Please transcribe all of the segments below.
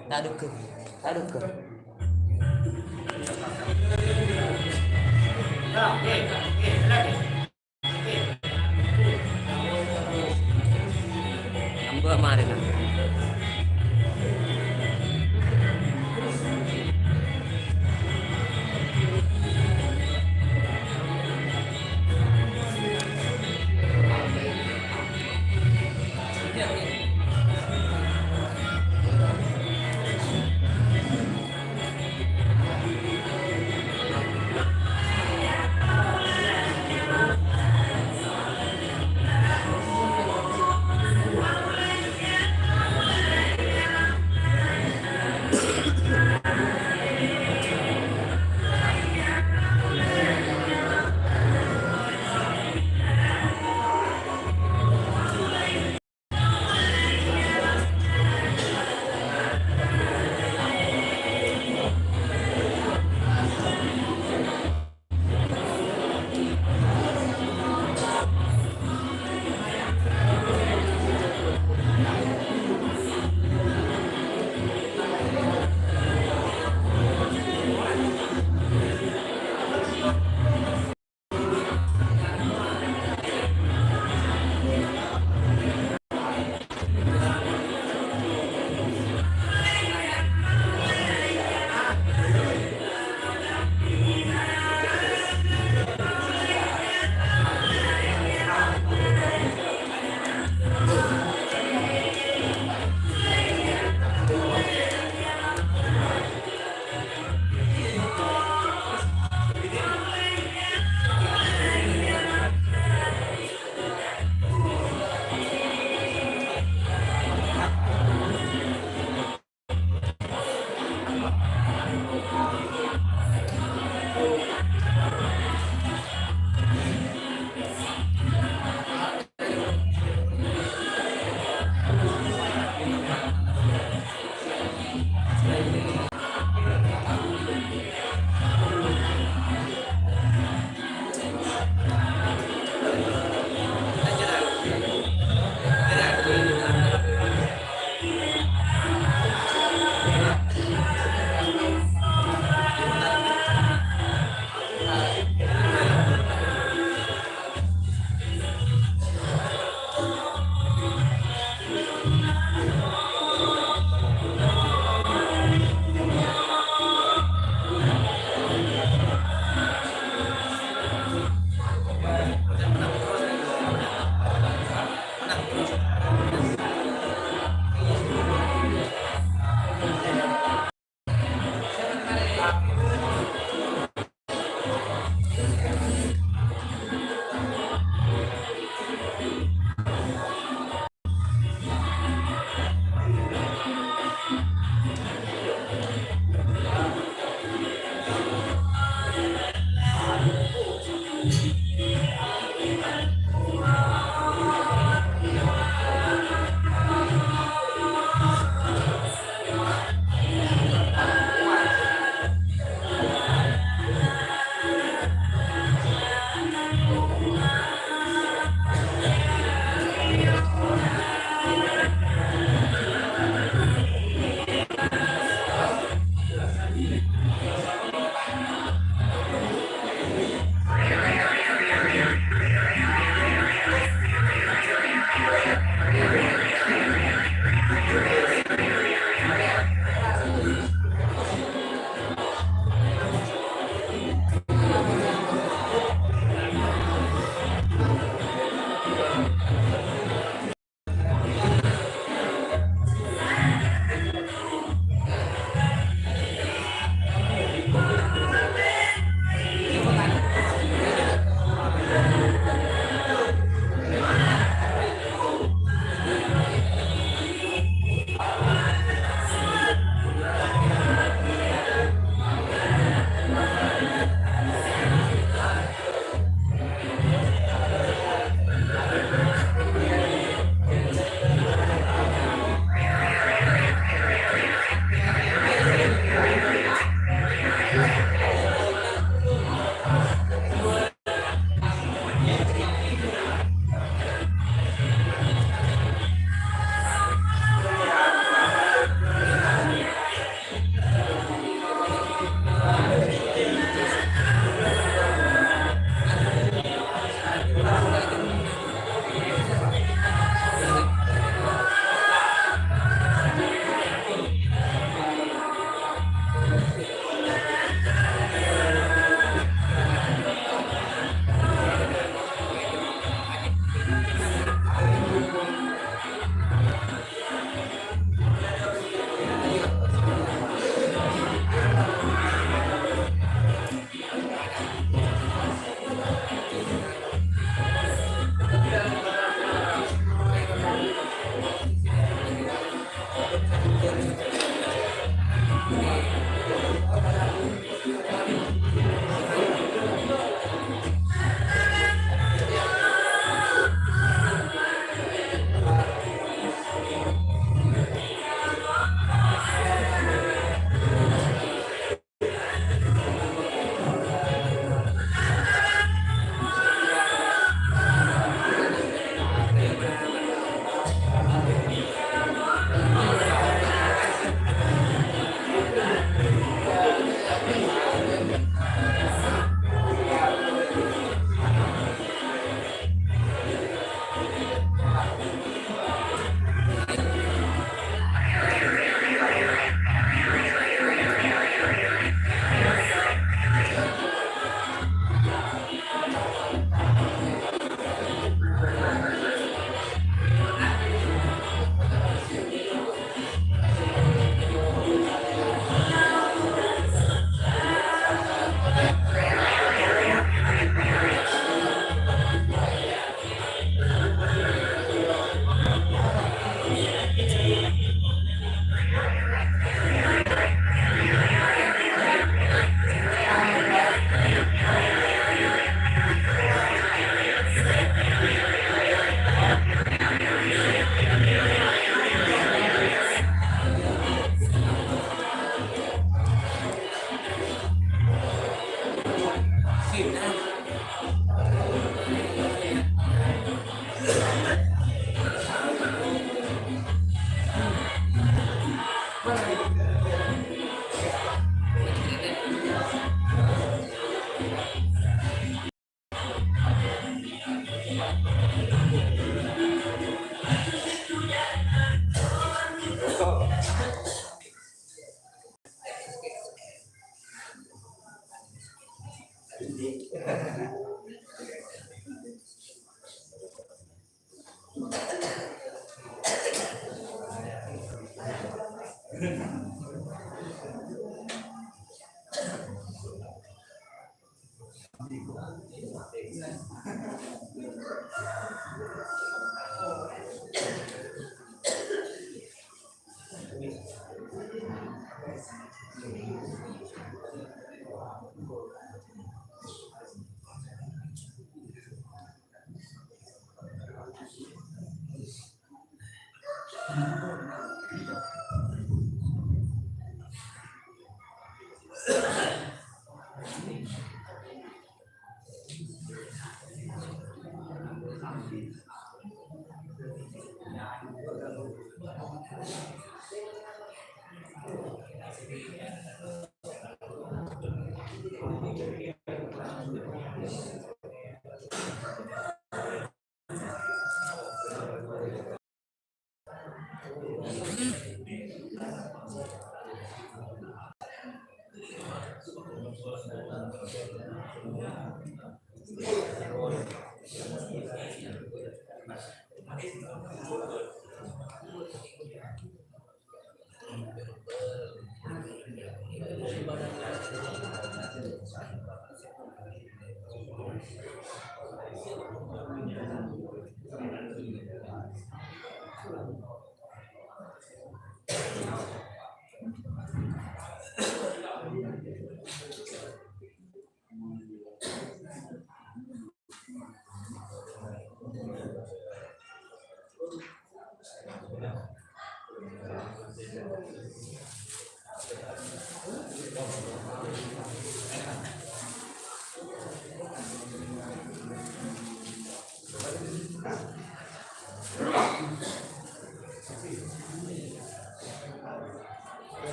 Taduk ke. Taduk ke. Ambil kemarin.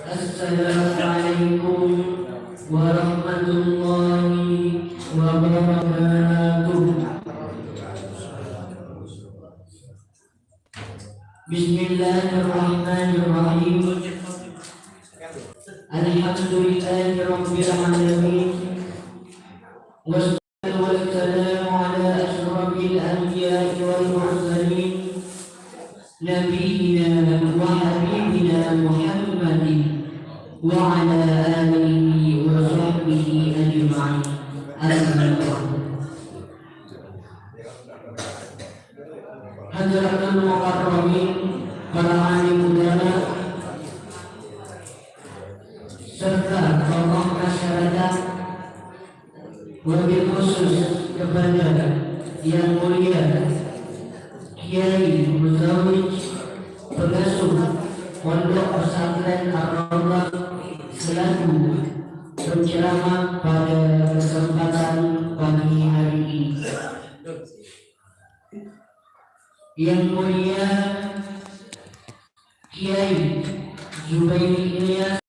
Assalamualaikum warahmatullahi wabarakatuh. Bismillahirrahmanirrahim. Alhamdulillahi rabbil alamin. Wassalatu wassalamu ala asyrafil anbiya'i wal mursalin. Nabiyyina wa habibina Muhammadin wa ala alihi wa sahbihi ajma'in. Hadratul mukarramin, para alim ulama serta tokoh masyarakat, wabil khusus kepada yang mulia Kiai Muzawij, pengasuh Pondok Pesantren Ar-Rawdah, selaku penceramah pada kesempatan pagi hari ini. Yang mulia Kiai Zubairi Ilyas,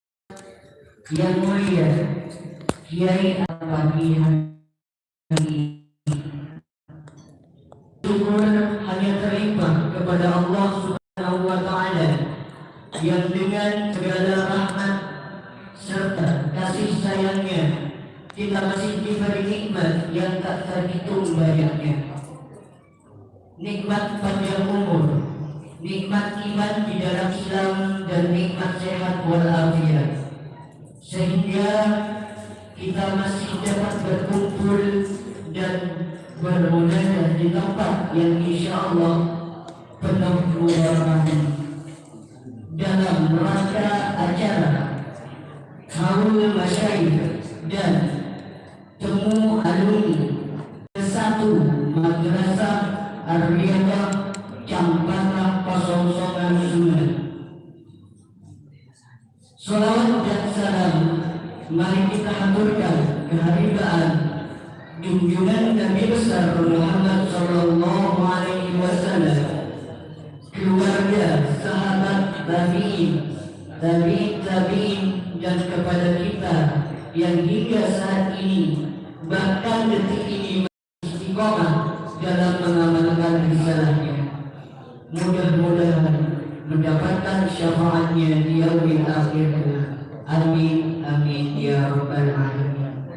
yang mulia Kiai pagi hari ini. Syukur hanya terlimpah kepada Allah Subhanahu wa Ta'ala yang dengan segala rahmat serta kasih sayangnya kita masih diberi nikmat yang tak terhitung banyaknya. Nikmat panjang umur, nikmat iman di dalam Islam, dan nikmat sehat walafiat, sehingga kita masih dapat berkumpul dan bermudah di tempat yang insya Allah penuh keberkahan dalam rangka acara haul masyayikh dan temu alumni ke-1 Madrasah Ar-Riyadhah Campana Pasongsokan Sunan. Salawat dan salam mari kita haturkan kehadiran junjungan Nabi besar Muhammad sallallahu alaihi wasallam, keluarga, sahabat, tabi'in, dan kepada kita yang hingga saat ini bahkan detik ini istiqomah dalam mengamalkan risalahnya. Mudah-mudahan mendapatkan syafaatnya di yaumil akhir. Amin amin ya rabbal alamin.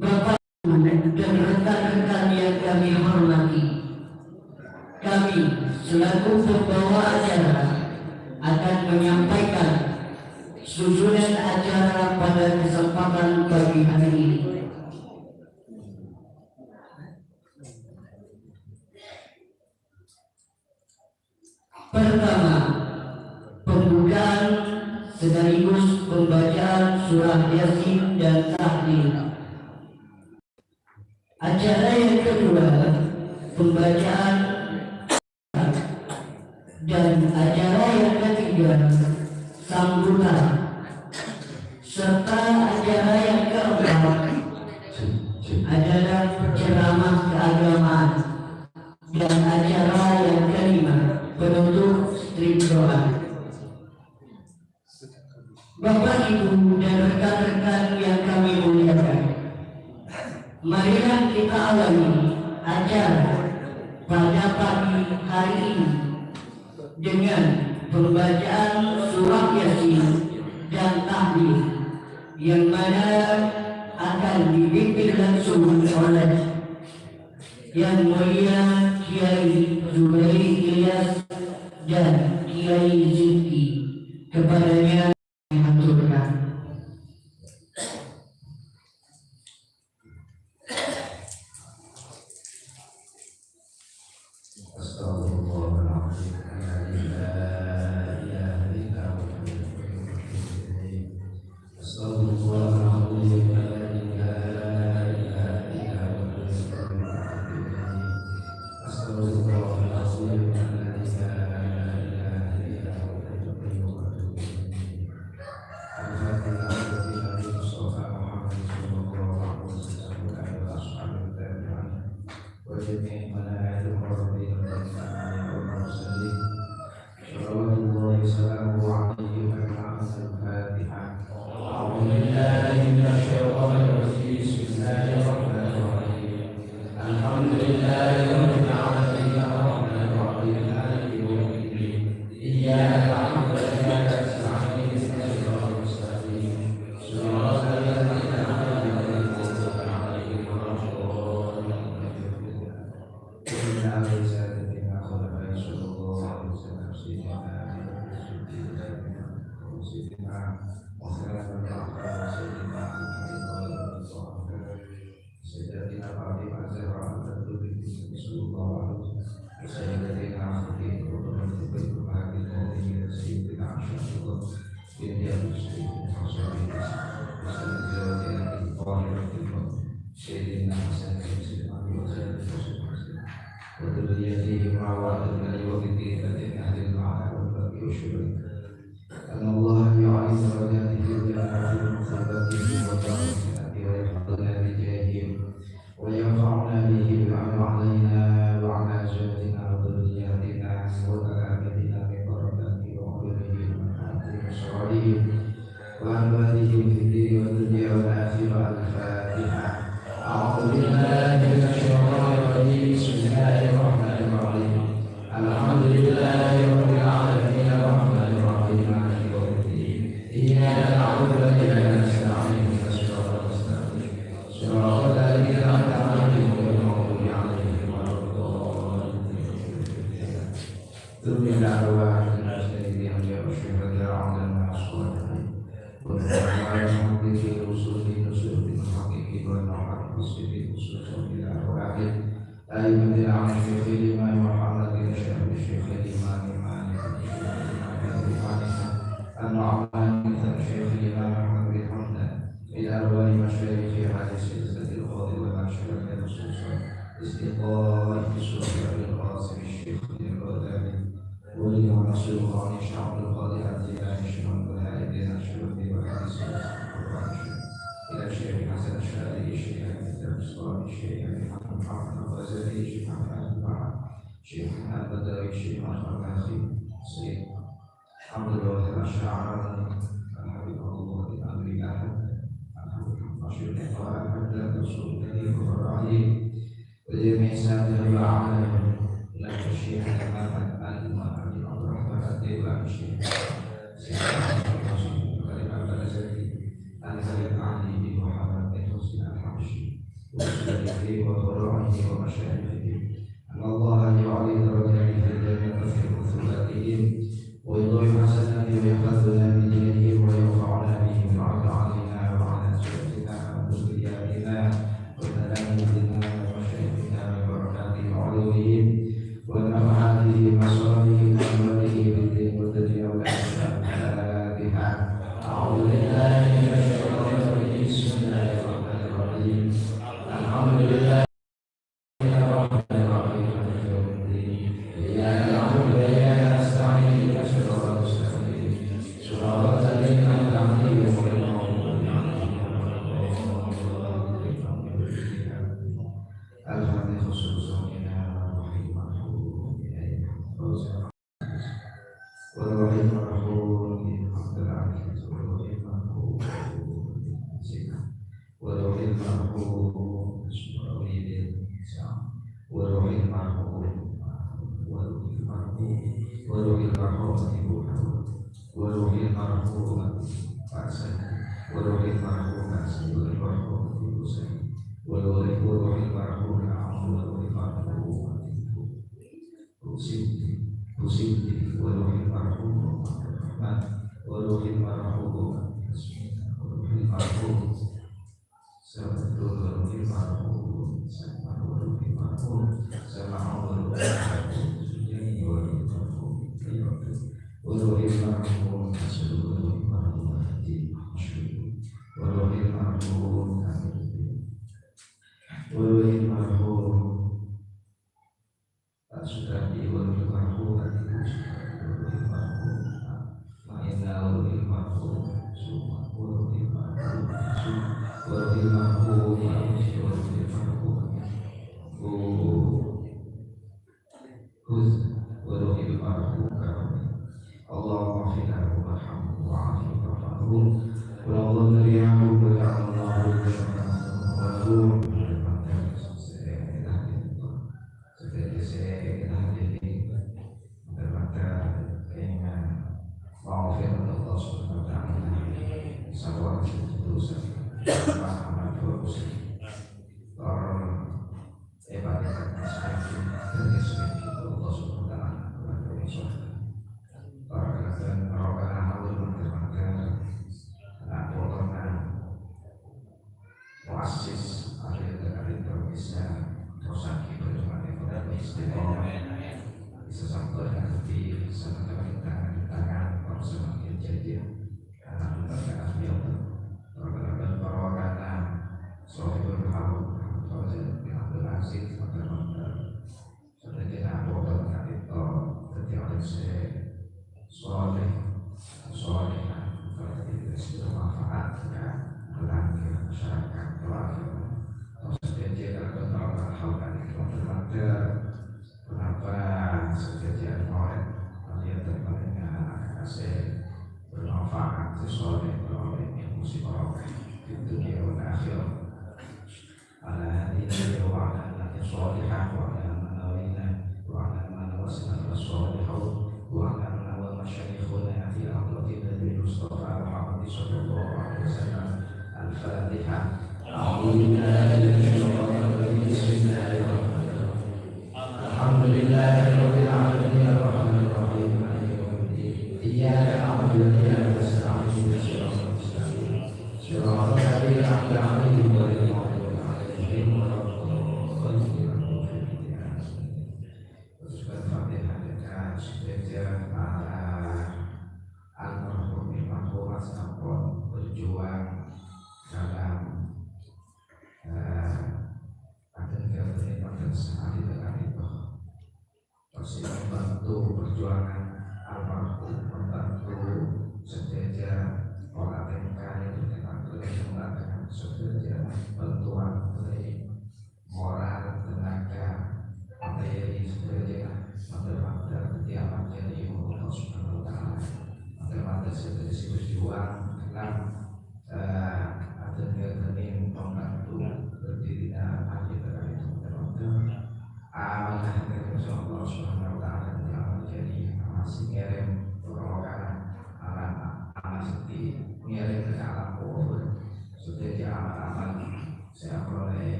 Bapak dan rekan-rekan yang kami hormati, kami selaku pembawa acara akan sekaligus pembacaan surah Yasin dan tahlil. Acara yang kedua, pembacaan, dan acara yang ketiga, sambutan, serta acara yang keempat adalah ceramah keagamaan, dan acara yang kelima penutup strip doa. Bapak, Ibu, dan rekan-rekan yang kami muliakan, marilah kita awali acara pada pagi hari ini dengan pembacaan surah Yasin dan tahlil yang mana akan dipimpin langsung oleh Yang Mulia Kiai Zubairi Ilyas dan Kiai Zulki. Kepadanya mengaturkan.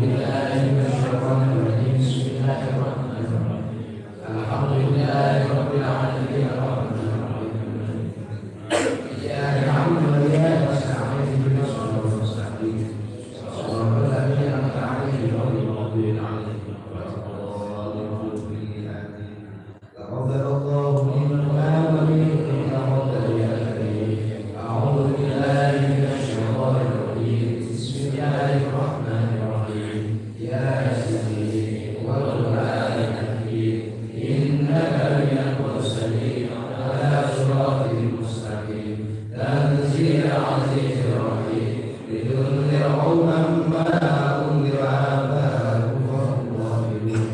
بالله من الشيطان الرجيم. بسم الله الرحمن الرحيم. الحمد لله رب العالمين الرحمن الرحيم. إياك نعبد وإياك نستعين اهدنا الصراط المستقيم صراط الذين أنعمت عليهم غير المغضوب عليهم ولا الضالين. تقبل الله منا ومنكم تقبل يا كريم. أعوذ بالله من الشيطان الرجيم. بسم الله الرحمن الرحيم. يا سيدي والقرآن الحكيم إنك من المرسلين على صراط مستقيم تنزيل عزيز رحيم لتنذر قوما ما أنذر آباؤهم وهم غافلون.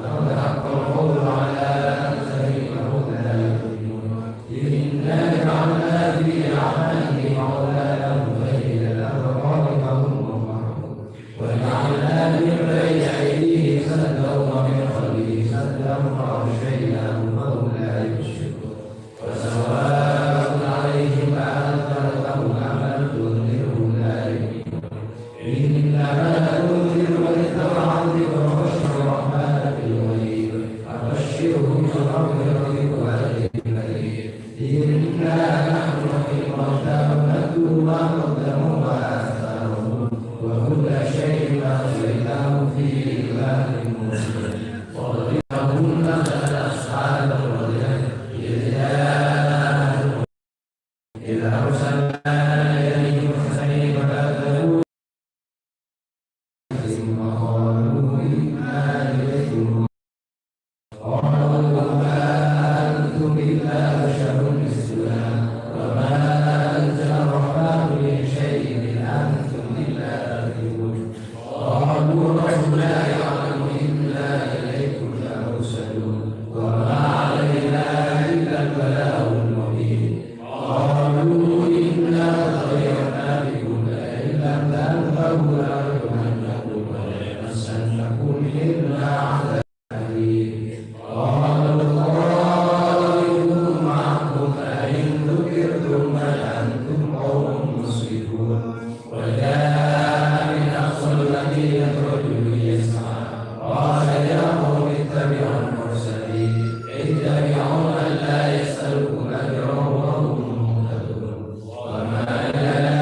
لقد حق القول على أكثرهم لا يؤمنون. إنا جعلنا في أعمالهم أغلالا بين الأبرار فهم مقمحون وجعلنا من بين أيديهم سدا ومن خلفهم سدا فأغشيناهم فهم لا يبصرون. وسواء عليهم أأنذرتهم أم لم تنذرهم لا يؤمنون. إنما تنذر من اتبع الذكر وخشي الرحمن بالغيب فبشره بمغفرة وأجر كريم. إنا نحن نحيي الموتى ونكتب ما قدموا وآثارهم وكل شيء أحصيناه في إمام مبين. وضربهم مثل أصحاب الرجل إذ أرسلنا إليهم اثنين فكذبوا وقالوا إنا إليكم قالوا وما أنتم إلا بشر مثلنا وما أنزل الرحمن من شيء إن أنتم إلا تكذبون. قالوا ربنا يعلم إنا إليكم لمرسلون وما علينا إلا البلاغ المبين. قالوا إنا تطيرنا بكم لئن لم تنتهوا لنرجمنكم وليمسنكم منا عذاب أليم. قالوا طائركم معكم أئن ذكرتم بل أنتم قوم مسرفون. وجاء من أقصى المدينة رجل يسعى قال يا قوم اتبعوا المرسلين اتبعوا من لا يسألكم أجرا وهم مهتدون. وما لنا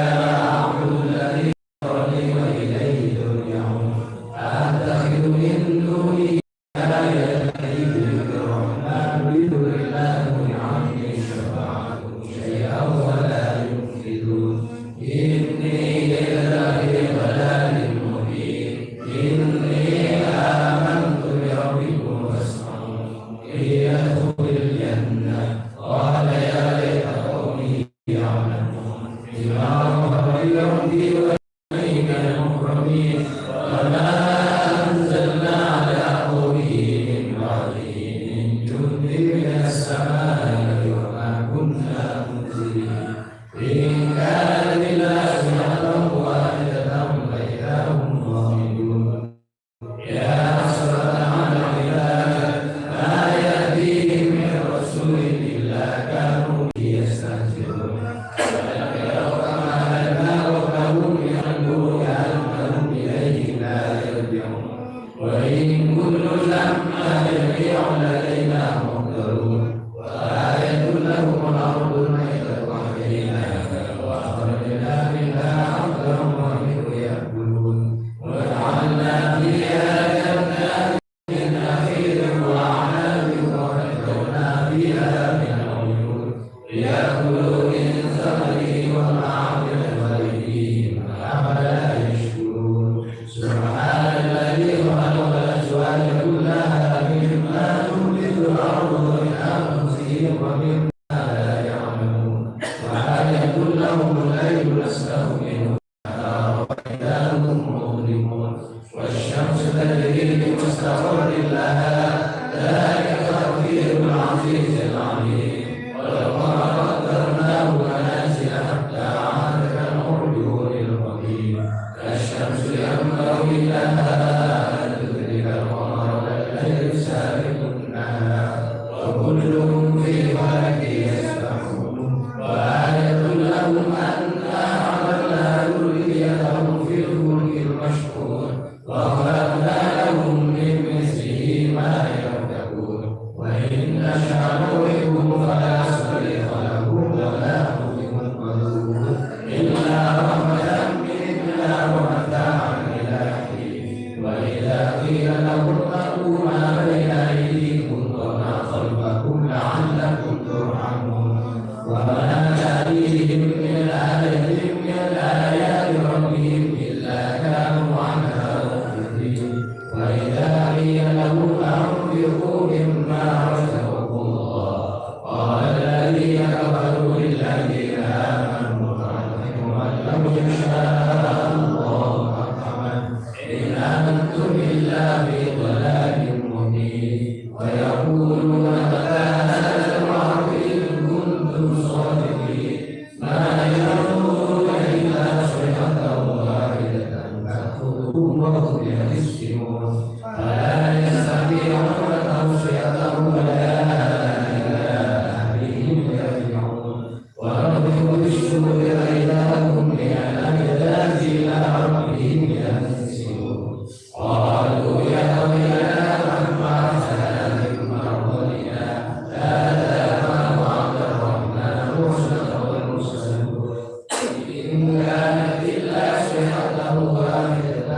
أعبد الذي فطرني وإليه ترجعون. أتخذ من دونه آية يدرك الرحمن بذل الله عني شفاعتهم شيئا ولا ينفذون. إني إذا في ضلال مبين. إني آمنت بربكم فاسمعون. إن يدخل الجنة قال يا ليت قومي يعلمون بما غفر لي ربي وإني من المكرمين. وما أنزلنا على قومه من بعده من جند من السماء وما كنا منزلين. إن كان لله وحده واحدة فإذا هم ظالمون. يا حسرة على العباد ما يأتيهم من رسول إلا كانوا به يستهزئون. ولقد كما أهلكنا قبلهم يحلون كأنهم إليه لا يرجعون. وإن كل لما جميع لدينا محضرون. وآية لهم الأرض الميتة أحييناها وأخرجنا منها حبا ومنه يأكلون. وجعلنا فيها جنات من نخيل وأعناب وفجرنا فيها من العيون ليأكلوا من ثمره ومعامل غيرهم أفلا يشكرون. سبحان الذي خلق الأزواج كلها مما تنبت الأرض ومن أنفسهم ومما لا يعلمون. وآية لهم الليل نسلخ منه النهار فإذا هم مظلمون. والشمس تجري لمستقر لها ذلك تقدير العزيز العليم. والقمر قدرناه منازل حتى عاد كالعرجون القديم. الشمس ينبغي لها أن تدرك القمر والليل سابق النهار وكلهم في فلك يسبحون. وآية لهم أنا حملنا ذريتهم في الفلك المشحون إلا في ضلال مبين ويقولون متى هذا الوعد إن كنتم صادقين ما ينظرون إلا صيحة واحدة تأخذهم وهم يخصمون فلا يستطيعون توصية ولا إلى أهلهم يرجعون وربهم بالسوء إذا هم لأجداث إلى ربهم ينسلون قالوا يا ويلنا من بعثنا من مرضنا هذا ما وعد الرحمن وصدق المرسلون إن كانت إلا صيحة واحدة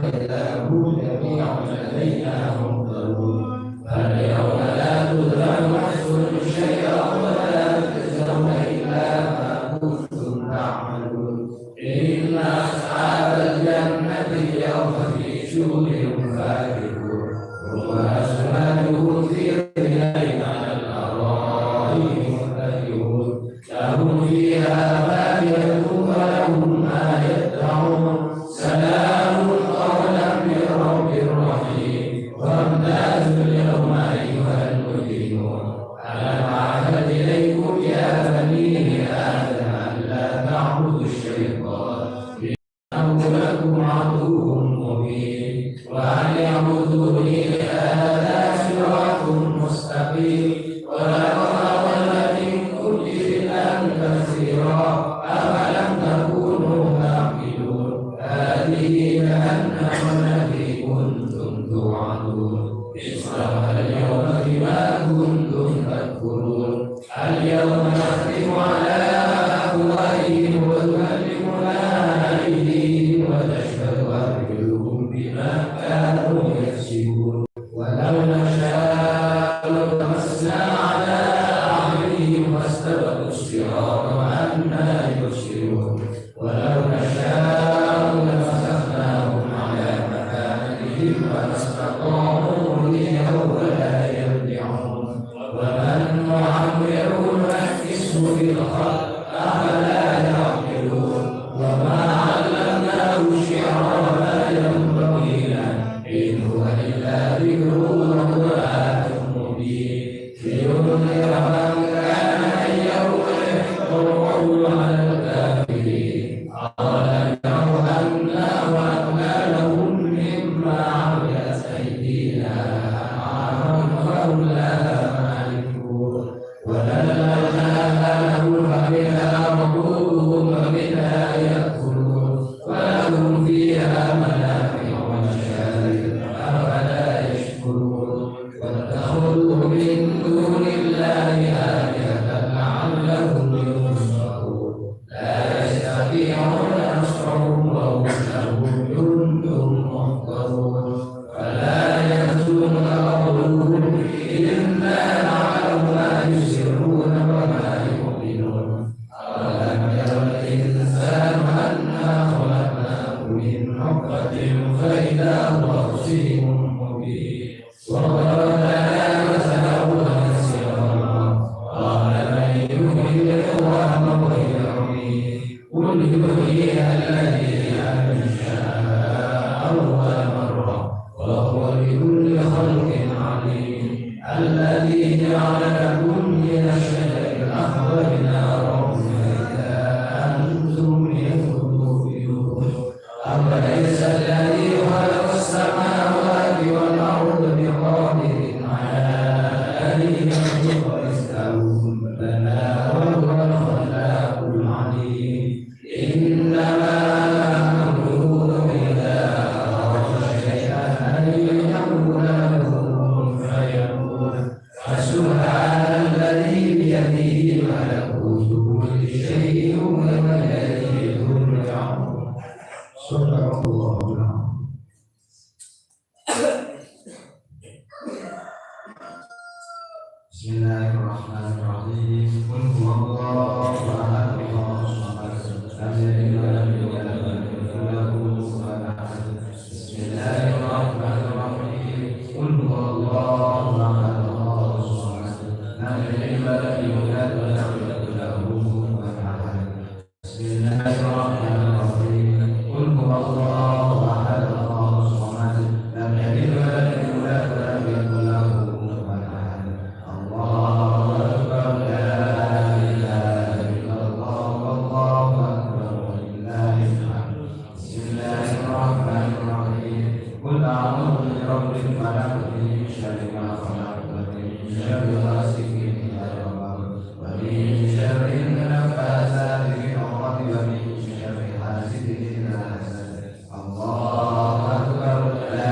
فإذا هم جميع لدينا محضرون فاليوم لا تظلم نفس شيئا ولا تجزون إلا ما كنتم تعملون إن أصحاب الجنة اليوم في شغل فاكهون وأزواجهم في ظلال على الأرائك متكئون لهم فيها فاكهة ولهم ما يدعون سلام قولا من رب رحيم وامتازوا اليوم أيها المجرمون ألم أعهد إليكم يا بني آدم ألا تعبدوا الشيطان إنه لكم عدو مبين وأن اعبدوني هذا صراط مستقيم ولقد أضل منكم جبلا كثيرا أفلم تكونوا تعقلون هذه جهنم التي كنتم توعدون اصلوها اليوم بما كنتم تكفرون اليوم نختم على أفواههم وتكلمنا أيديهم وتشهد أرجلهم بما كانوا يكسبون ولو نشاء لطمسنا على أعينهم فاستبقوا الصراط وأنى يبصرون ولو نشاء لمسخناهم على مكانتهم فما استطاعوا رؤيا ولا يرجعون ومن نعمره نكسه في الخلق أفلا يعقلون وما علمناه الشعر وما ينبغي له إن هو إلا ذكر وقرآن مبين لينذر من كان حيا ويحضره على الكافرين أولم يروا أنا وأنا لهم مما عملت أيدينا أنعاما فهم لها مالكون وذللناها لهم فمنها ركوبهم ومنها يأكلون ولهم فيها منافع ومشارب أفلا يشكرون واتخذوا من دون الله آلهة لعلهم ينصرون لا يستطيعون نصرهم وهم لهم جند محضرون فلا يحزنك قولهم إنا نعلم ما يسرون وما يعلنون أولم ير الإنسان أنا خلقناه من نطفة فإذا هو خصيم مبين وضرب لنا مثلا ونسي الله قال من يحيي العظام وهي رميم قل يحييها الذي أنشأها أول مرة وهو بكل خلق عليم الذي جعل لكم من الشجر الأخضر نارا فإذا أنتم منه توقدون أوليس الذي خلق السماوات والأرض بقادر على أن يخلق مثلهم بلى وهو الخلاق العليم إنما أمره إذا أراد شيئا أن يقول له كن فيكون فسبحان الذي بيده ملكوت كل شيء وإليه ترجعون صدق الله العظيم. بسم الله الرحمن الرحيم قل هو الله أحد الله الصمد لم يلد ولم يولد ولم يكن له كفوا أحد. بسم الله الرحمن الرحيم قل هو الله أحد الله الصمد لم يلد ولم يولد ولم يكن له كفوا أحد. بسم الله الرحمن الرحيم قل هو الله أحد الله الصمد لم قل أعوذ برب الفلق من شر ما خلق ومن شر غاسق إذا وقب ومن شر النفاثات في العقد ومن شر حاسد إذا حسد. الله أكبر لا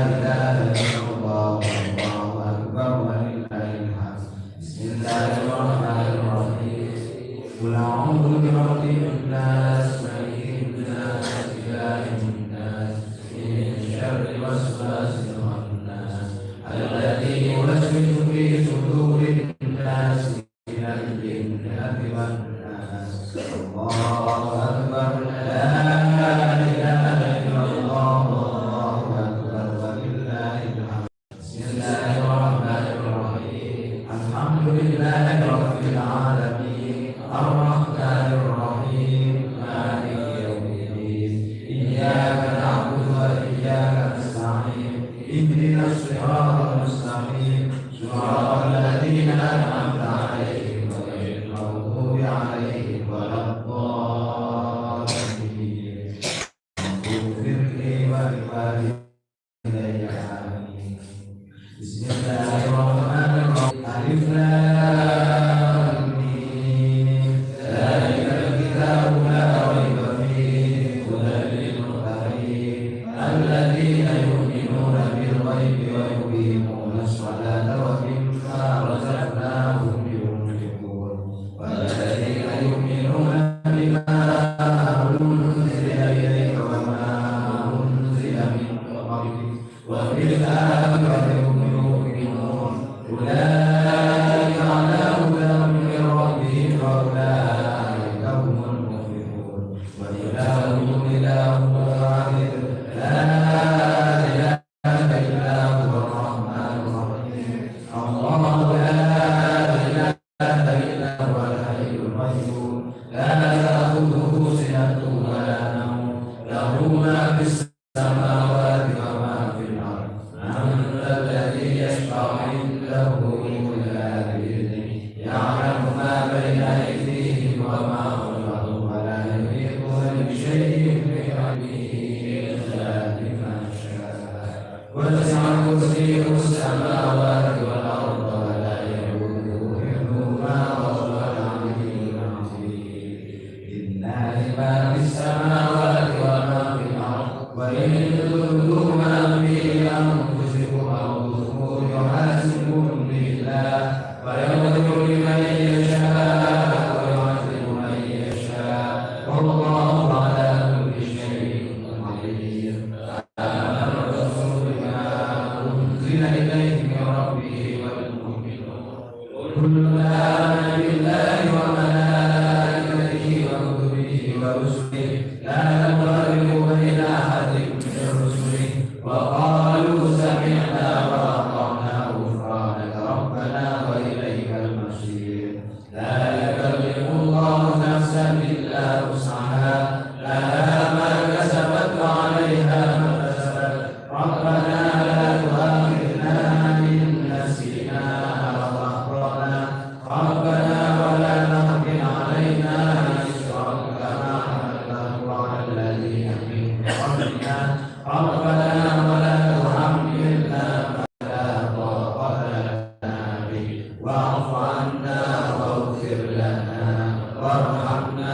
إله إلا الله والله أكبر ولله الحمد. بسم الله الرحمن الرحيم. قل أعوذ برب الناس ملك الناس إله الناس من شر الوسواس الخناس الذي يوسوس في صدور الناس من الجنة والناس. الله أكبر لا إله إلا الله والله أكبر ولله الحمد. بسم الله الرحمن الرحيم. الحمد لله رب العالمين الرحمن الرحيم مالك يوم الدين إياك نعبد وإياك نستعين اهدنا الصراط المستقيم صراط الذين أنعمت عليهم غير المغضوب عليهم ولا الضالين. اغفر لي ولوالدي آمين. بسم الله الرحمن الرحيم. ألف لام ميم ذلك الكتاب لا ريب فيه هدى للمتقين الذين يؤمنون بالغيب ويقيمون الصلاة ومما رزقناهم ينفقون والذين يؤمنون بما أنزل إليك وما أنزل من قبلك وبالآخرة هم يؤمنون أولئك على هدى من ربهم وأولئك هم المفلحون. وإلهكم إله واحد لا إله إلا هو الرحمن الرحيم. الله لا إله إلا هو الحي القيوم لا تأخذه سنة ولا نوم له ما في السماوات وما في الأرض. من ذا الذي يشفع عنده إلا بإذنه يعلم ما بين أيديهم وما خلفهم ولا يحيطون بشيء من علمه إلا بما شاء. وسع كرسيه السماوات والأرض ولا يئوده حفظهما وهو العلي العظيم. إنا لما في السماوات وما في الأرض وإن تبدوا ما في أنفسكم أو تخفوه يحاسبكم بالله ويغفر لمن يشاء ويعذب من يشاء والله على كل شيء قدير. آمن الرسول بما أنزل إليه من ربه والمؤمنون كل آمن بالله وملائكته وكتبه ورسله لا نفرق بين أحد من رسله وقالوا سمعنا وأطعنا غفرانك ربنا وإليك المصير. لا يكلف الله نفسا إلا وسعها لها ما كسبت وعليها ما كسبت. ربنا لا تؤاخذنا إن نسينا أو أخطأنا ربنا ولا تحمل علينا إصرا كما حملته على الذين من قبلنا ربنا ولا تحملنا ما لا طاقة لنا به واعف عنا واغفر لنا وارحمنا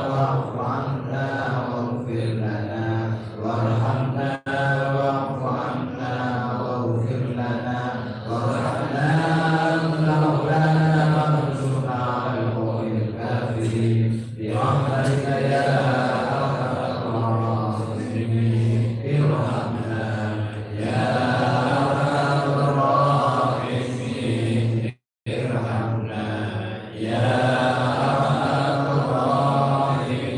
واعف عنا واغفر لنا وارحمنا واعف عنا واغفر لنا وارحمنا أنت مولانا فانصرنا على القوم الكافرين برحمتك يا أرحم الراحمين. ارحمنا يا أرحم الراحمين. ارحمنا يا أرحم الراحمين.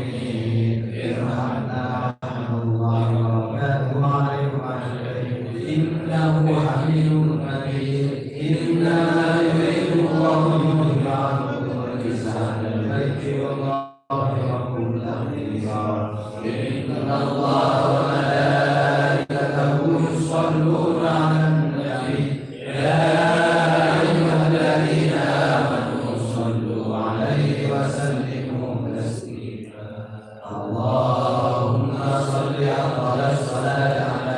ارحمنا رحمة الله وبركاته عليكم أجمعين إنه حميد مجيد. إنما يريد الله ليذهب عنكم الرجس أهل البيت ويطهركم تطهيرا. إن الله وملائكته يصلون على النبي يا أيها الذين آمنوا صلوا عليه وسلموا تسليما. اللهم صل أفضل الصلاة على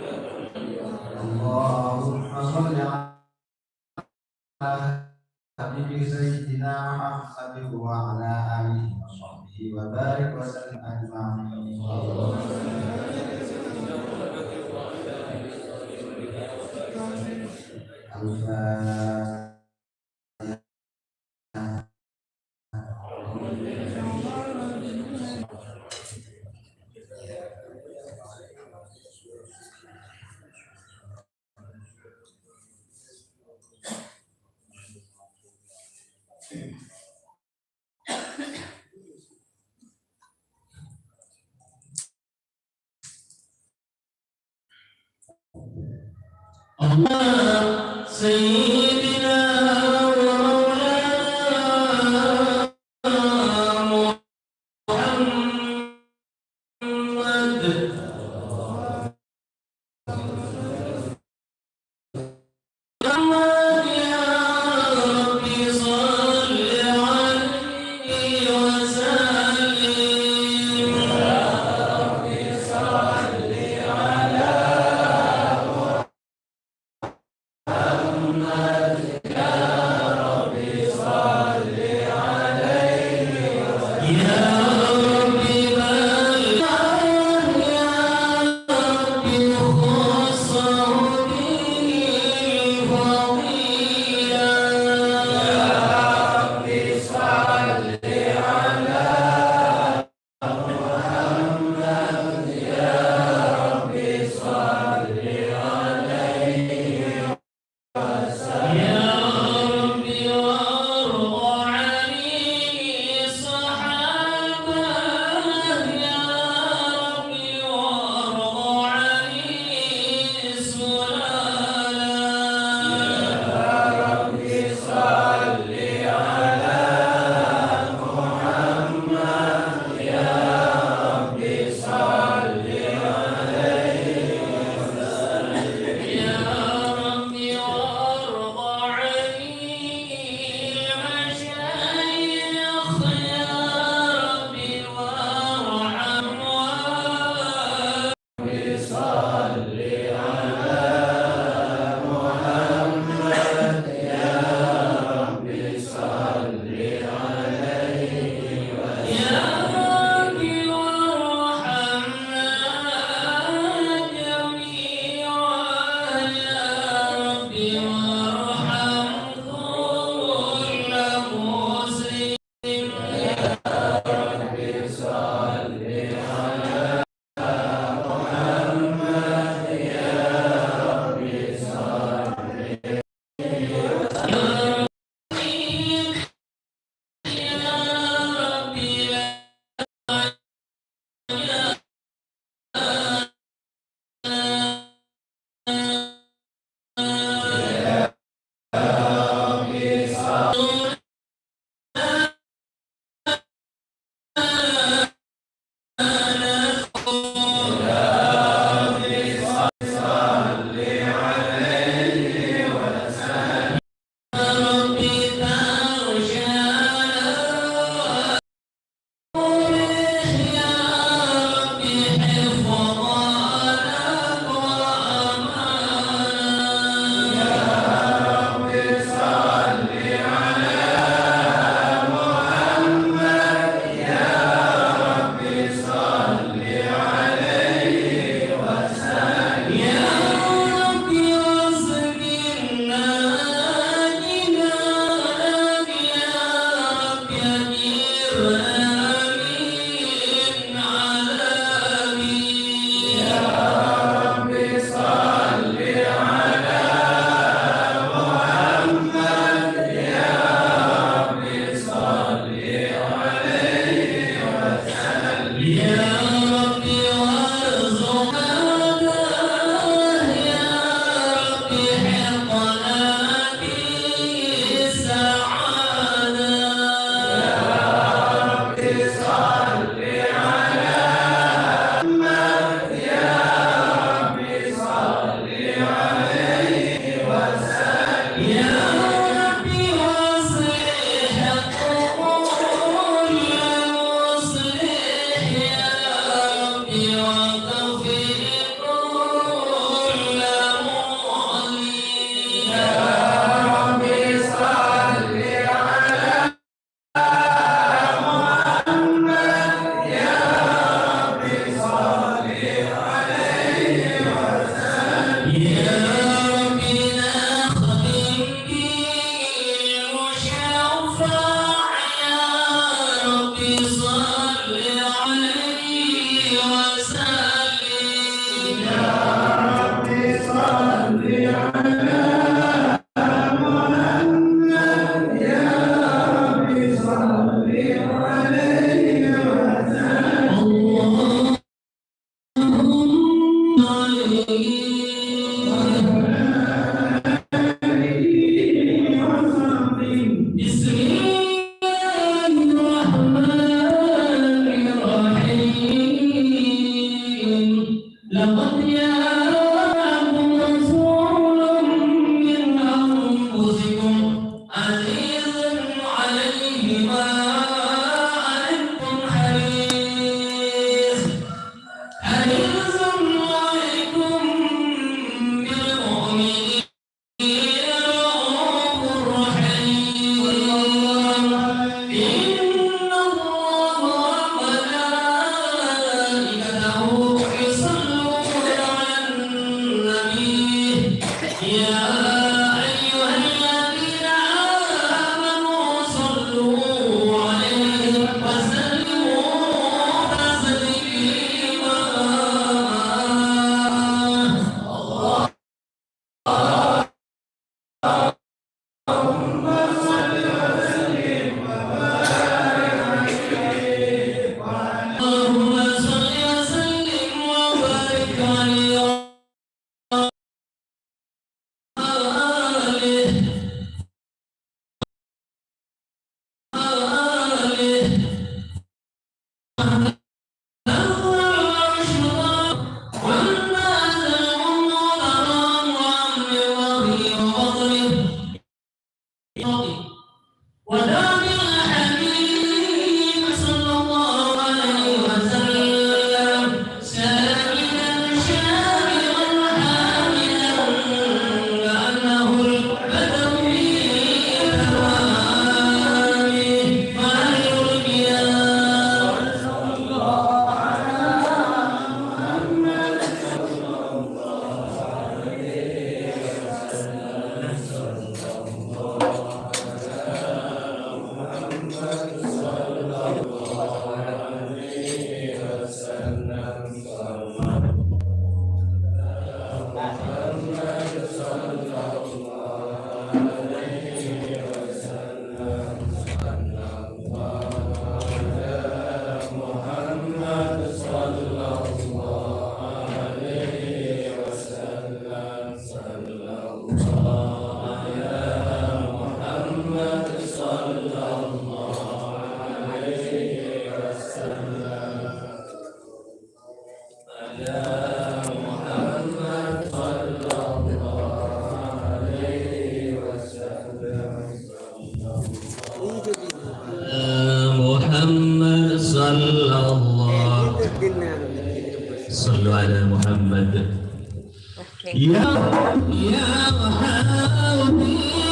Allah Sayyidina wa Maulana Muhammad ya Rabbi salli alaihi wa sallim محمد صلى الله صلوا على محمد يا حبيبي